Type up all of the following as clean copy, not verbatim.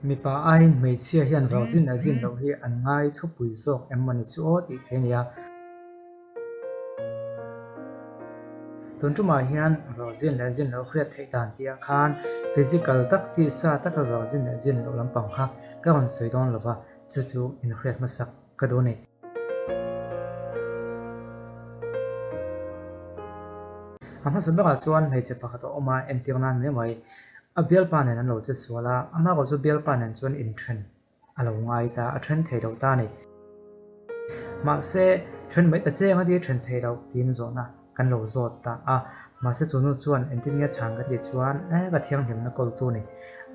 mi pa ain mei chia hian rawjin ajin lo hi an ngai thu pui zawk emmani chu aw tih thenia tuntuma hian rawjin ajin lo hriat thei dan tia khan physical tak ti sa tak rawjin ajin lo lampang kha ka hon soidon lova chu chu in hriat masak ka do nei ama sabaka chuan hei che pakhat oma entirnan me mai a bial panen an lo che suala ama ko chu bial panen chuan in thren alo ngai ta a thren thei do ta nei ma se thren mai a che nga di thren thei do tin zo na kan lo zot ta a ma se chunu chuan entin nge chang ka ti chuan ka thiang him na kol tu nei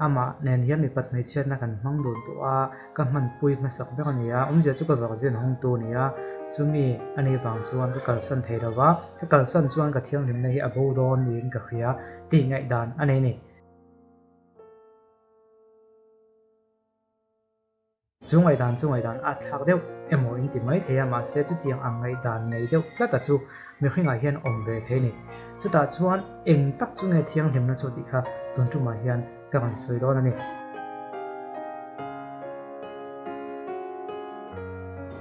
ama nen hian mi pat mai chet na kan mang dun tu a ka man pui ma sak be ani a je chu ka wa jin hong tu ni a chumi ani wang chuan ka kal san thei dawa ka kal san chuan ka thiang him na hi a bo don ni ka khria ti ngai dan ani ni chungai dan a thak deuh emo in ti mai theya ma se chu tiang angai dan nei deuh tlata chu mi khinga hian om ve the ni chuta chuan eng tak chu nge thiang him na chu ti kha tuntu ma hian ka kan soi don ani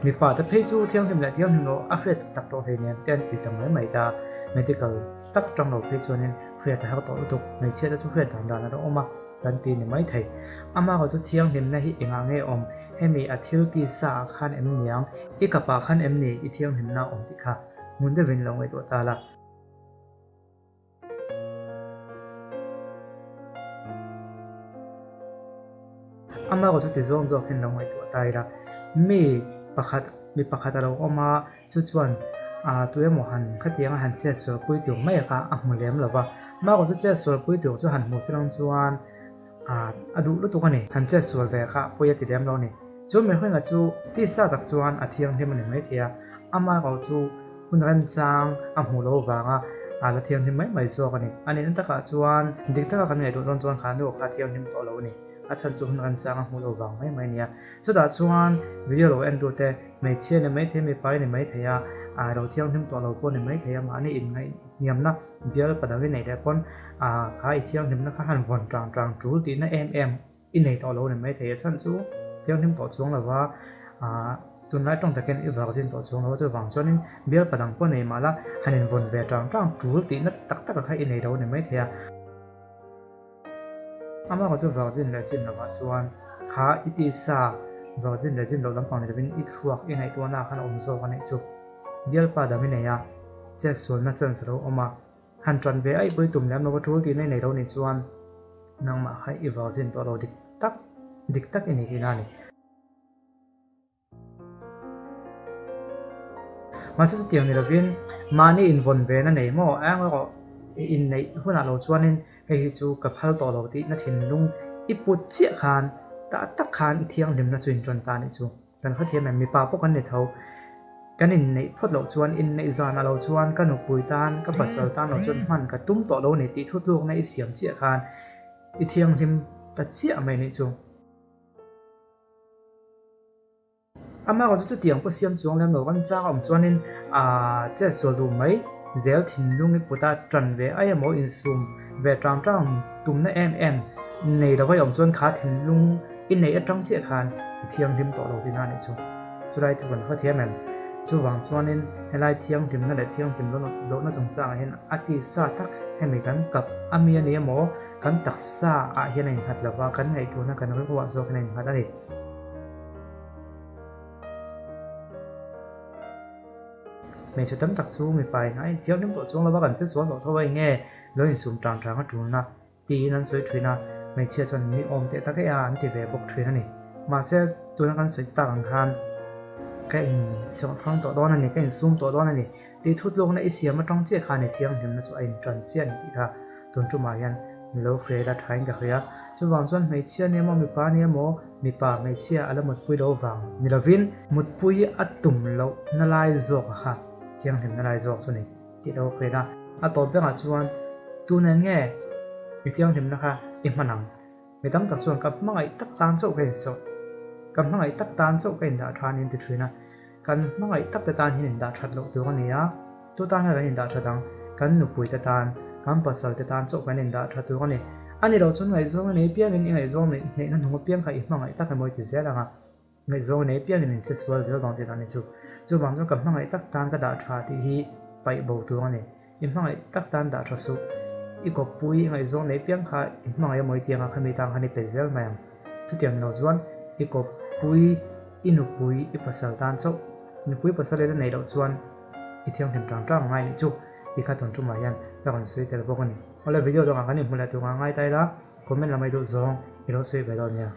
mi pa ta phei chu thiang him la thiang him lo a hret tak to the nian ten ti tam mai mai ta medical tak tang lo phei chuanin hret ha to tu mai che ta chu hret dan ro oma kan ti ni mai thei ama ko chu thiang him na hi enga nge om hemi a thil ti sa khan em niang ikapa khan em ni I thiang him na om ti kha mun de vin lo ngai to ta la ama ko chu ti zong zo khen lo ngai to ta ira mi pakhat alo oma chu chuan a tuemo han khatianga han che so pui tu mai kha a mulem lova ma ko chu che so pui tu chu han mu sirang chuan adu lu tu kani han che so ve kha poya ti dem lo ni chu me khwenga chu ti sa tak chuan a thiang him ni mai thia ama ko chu hunran chang a mu lo wanga la thiang him mai so kani ani nan taka chuan dik taka kan ngai to don chuan khan do kha thiang him to lo ni a chan chu hunran chang a mu lo wang mai nia chu da chuan video lo en tu te mai che ne mai the mi pai ne mai theya ro thiang him to lo po ne mai theya ma ni in ngai niam na bial padawi nei de pon kha I thiang him na kha han von tang tu ti na in nei to lo ne mai theya chan chu thiang him to chuang lawa tun lai tong taken I vaccine to chuang lo chu wang chuanin bial padang po nei mala hanin von ve tang tu ti na tak kha in nei do ne mai theya ama ko chu vaccine le chin lawa chuan kha iti sa vaccine le chin lo lampang ne bin I thuak in nei to na khan om zo ka nei chu bial padami nei ya che sol na chan saro oma han tran ve ai poi tum lam no thul ti nei ro ni chuan nang ma hai I vaccine to lo dik tak ini hinani ma chu tiang ni ravin mani in von ve na nei mo ang ko in nei huna lo chuanin hei chu ka phal to lo ti na thin lung iput chia khan ta tak khan thiang lim na chuin tron ta ni chu kan kha thiam mi pa pok kan ni tho kan in nei phot lo chuan in nei zan lo chuan kan upui tan ka pasal tan lo chuan man ka tum to lo ni ti thut luk na I siam chia khan I thiang lim ta chia mai ni chu ama ko chu tiang po siam chuang lam lo kan cha om chuanin che so du mai zel thin lung I puta tran ve ai mo in sum ve tang tum na nei da vai om chuan kha thin lung in nei atang che khan thiang lim to lo ti na ni chu churai tu kan kha thiam em chu wang chuanin helai thiang lim na le thiang lim lo na chung cha hen ati sa tak hemi kan kap amia ni mo kan taksa a hian in hat lawa kan ngai tu na kan ro wa zo kan in hat ani me chu tam tak chu mi pai ngai thiang lim to chung lawa kan che so lo thawai nge lo in sum tang a tu na ti nan soi thina me che chon ni om te ta ka ya an ti ve bok thina ni ma se tu na kan soi ta ang khan ka in so phang to don ani ka in sum to don ani ti thut lok na I siam atang che kha ni thiang him na chu ai tran che ni ti kha tun tu ma yan lo fre la thain ka khya chu wang chuan me chia ne mo mi pa ne mo mi pa me chia ala mut pui lo wang ni lovin mut pui atum lo na lai zo kha thiang him na lai zo chu ni ti lo fre na a to be nga chuan tu na nge mi thiang him na kha I manang mi tam tak chuan kap mangai tak tan so ken so kan mangai tak tan so ken da than in ti thrina kan mangai tak ta tan hin da that lo tu ani ya tu tan ha in da thatang kan nu pui ta tan kan pasal ta tan so kan in da that tu ani ani ro chun ngai zong nei piang in ngai zong nei nan hung piang kha I hmangai tak moi ti zela nga ngai zong nei piang in che swal zel dong ti dan chu bang ka hmangai tak tan ka da tha ti hi pai bo tu ani I hmangai tak tan da tha su I ko pui ngai zong nei piang kha I hmangai moi tianga khami tang hani pe zel mayam tu tiang no chuan I ko pui inu pui I pasal tan so ni pui pasal le nei ro chuan I thiang them tang ngai ni chu I kha ton tu ma yan ka kon sei tel bokani ola video do nga kani hmula tu nga ngai tai la comment la mai do zong I ro sei ve do nia